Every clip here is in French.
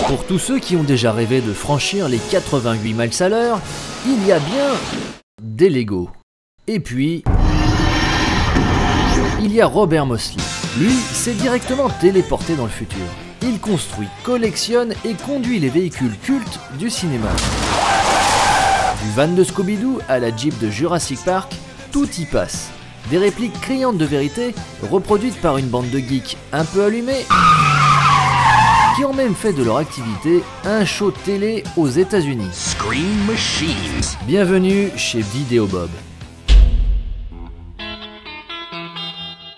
Pour tous ceux qui ont déjà rêvé de franchir les 88 miles à l'heure, il y a bien des Lego. Et puis, il y a Robert Mosley. Lui, s'est directement téléporté dans le futur. Il construit, collectionne et conduit les véhicules cultes du cinéma. Du van de Scooby-Doo à la Jeep de Jurassic Park, tout y passe. Des répliques criantes de vérité, reproduites par une bande de geeks un peu allumés, qui ont même fait de leur activité un show télé aux États-Unis. Bienvenue chez Vidéo Bob.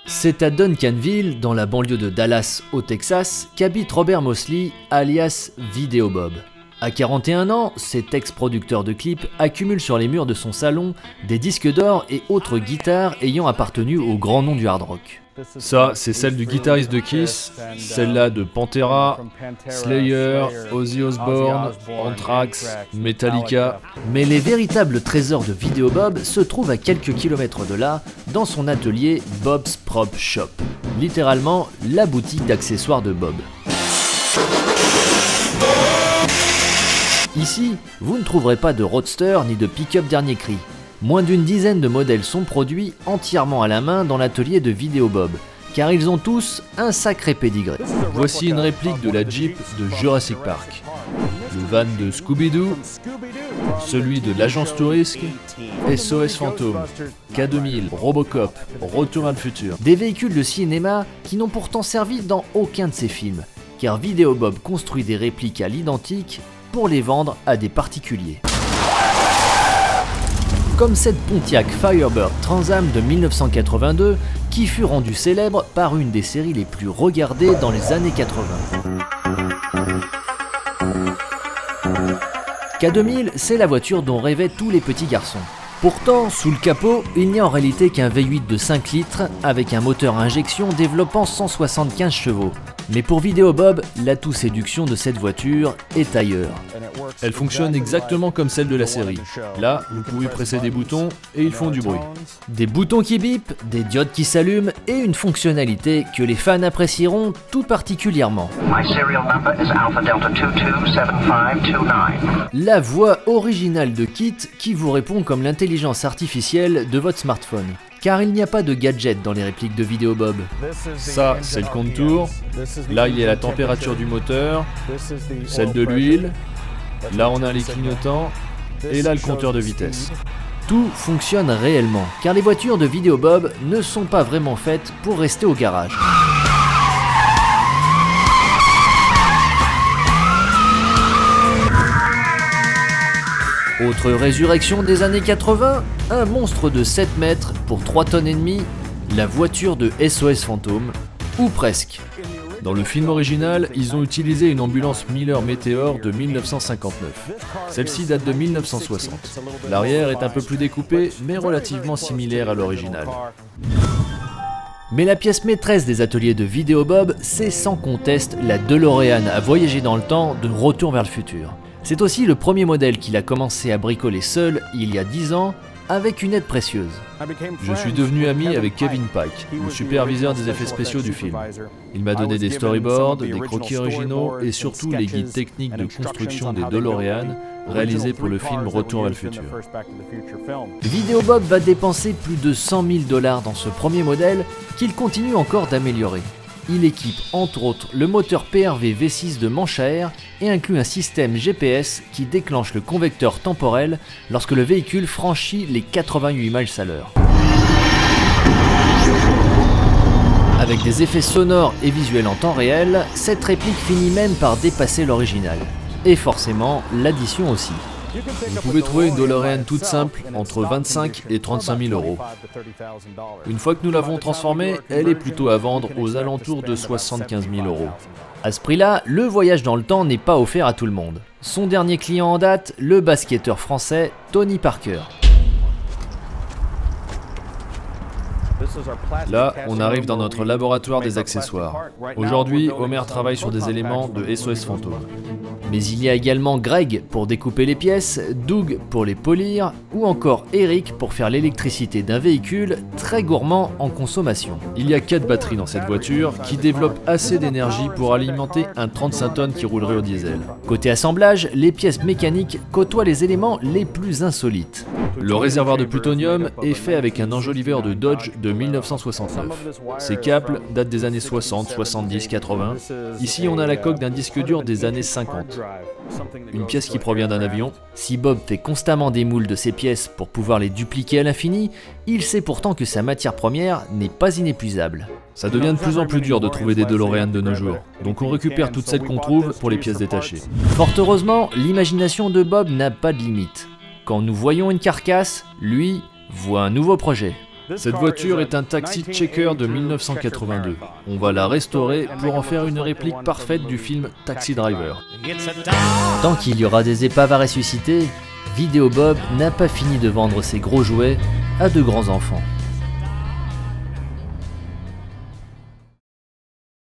C'est à Duncanville, dans la banlieue de Dallas, au Texas, qu'habite Robert Mosley, alias Vidéo Bob. À 41 ans, cet ex-producteur de clips accumule sur les murs de son salon des disques d'or et autres guitares ayant appartenu au grand nom du hard rock. Ça, c'est celle du guitariste de Kiss, celle-là de Pantera, Slayer, Ozzy Osbourne, Anthrax, Metallica. Mais les véritables trésors de Vidéo Bob se trouvent à quelques kilomètres de là, dans son atelier Bob's Prop Shop. Littéralement, la boutique d'accessoires de Bob. Ici, vous ne trouverez pas de roadster ni de pick-up dernier cri. Moins d'une dizaine de modèles sont produits entièrement à la main dans l'atelier de Vidéo Bob, car ils ont tous un sacré pédigré. Voici une réplique de la Jeep de Jurassic Park, le van de Scooby-Doo, celui de l'agence Tourisque, SOS Fantôme, K2000, Robocop, Retour vers le futur. Des véhicules de cinéma qui n'ont pourtant servi dans aucun de ces films, car Vidéo Bob construit des répliques à l'identique pour les vendre à des particuliers. Comme cette Pontiac Firebird Trans Am de 1982 qui fut rendue célèbre par une des séries les plus regardées dans les années 80. K2000, c'est la voiture dont rêvaient tous les petits garçons. Pourtant, sous le capot, il n'y a en réalité qu'un V8 de 5 litres avec un moteur à injection développant 175 chevaux. Mais pour Vidéo Bob, l'atout séduction de cette voiture est ailleurs. Elle fonctionne exactement comme celle de la série. Là, vous pouvez presser des boutons et ils font du bruit. Des boutons qui bipent, des diodes qui s'allument et une fonctionnalité que les fans apprécieront tout particulièrement. La voix originale de Kit qui vous répond comme l'intelligence artificielle de votre smartphone. Car il n'y a pas de gadget dans les répliques de Vidéo Bob. Ça, c'est le compte-tours. Là, il y a la température du moteur, celle de l'huile. Là, on a les clignotants. Et là, le compteur de vitesse. Tout fonctionne réellement, car les voitures de Vidéo Bob ne sont pas vraiment faites pour rester au garage. Autre résurrection des années 80, un monstre de 7 mètres pour 3 tonnes et demie, la voiture de SOS Fantôme, ou presque. Dans le film original, ils ont utilisé une ambulance Miller Meteor de 1959. Celle-ci date de 1960. L'arrière est un peu plus découpé, mais relativement similaire à l'original. Mais la pièce maîtresse des ateliers de Vidéo Bob, c'est sans conteste la DeLorean à voyager dans le temps de Retour vers le futur. C'est aussi le premier modèle qu'il a commencé à bricoler seul il y a 10 ans avec une aide précieuse. Je suis devenu ami avec Kevin Pike, le superviseur des effets spéciaux du film. Il m'a donné des storyboards, des croquis originaux et surtout les guides techniques de construction des DeLorean réalisés pour le film Retour vers le futur. Vidéo Bob va dépenser plus de 100 000 $ dans ce premier modèle qu'il continue encore d'améliorer. Il équipe entre autres le moteur PRV V6 de manche à air et inclut un système GPS qui déclenche le convecteur temporel lorsque le véhicule franchit les 88 miles à l'heure. Avec des effets sonores et visuels en temps réel, cette réplique finit même par dépasser l'original. Et forcément, l'addition aussi. Vous pouvez trouver une DeLorean toute simple entre 25 et 35 000 €. Une fois que nous l'avons transformée, elle est plutôt à vendre aux alentours de 75 000 €. À ce prix-là, le voyage dans le temps n'est pas offert à tout le monde. Son dernier client en date, le basketteur français Tony Parker. Là, on arrive dans notre laboratoire des accessoires. Aujourd'hui, Homer travaille sur des éléments de SOS Fantôme. Mais il y a également Greg pour découper les pièces, Doug pour les polir, ou encore Eric pour faire l'électricité d'un véhicule très gourmand en consommation. Il y a 4 batteries dans cette voiture qui développent assez d'énergie pour alimenter un 35 tonnes qui roulerait au diesel. Côté assemblage, les pièces mécaniques côtoient les éléments les plus insolites. Le réservoir de plutonium est fait avec un enjoliveur de Dodge de 1969. Ces câbles datent des années 60, 70, 80. Ici, on a la coque d'un disque dur des années 50. Une pièce qui provient d'un avion. Si Bob fait constamment des moules de ces pièces pour pouvoir les dupliquer à l'infini, il sait pourtant que sa matière première n'est pas inépuisable. Ça devient de plus en plus dur de trouver des DeLorean de nos jours, donc on récupère toutes celles qu'on trouve pour les pièces détachées. Fort heureusement, l'imagination de Bob n'a pas de limite. Quand nous voyons une carcasse, lui voit un nouveau projet. Cette voiture est un taxi checker de 1982. On va la restaurer pour en faire une réplique parfaite du film Taxi Driver. Tant qu'il y aura des épaves à ressusciter, Vidéo Bob n'a pas fini de vendre ses gros jouets à de grands enfants.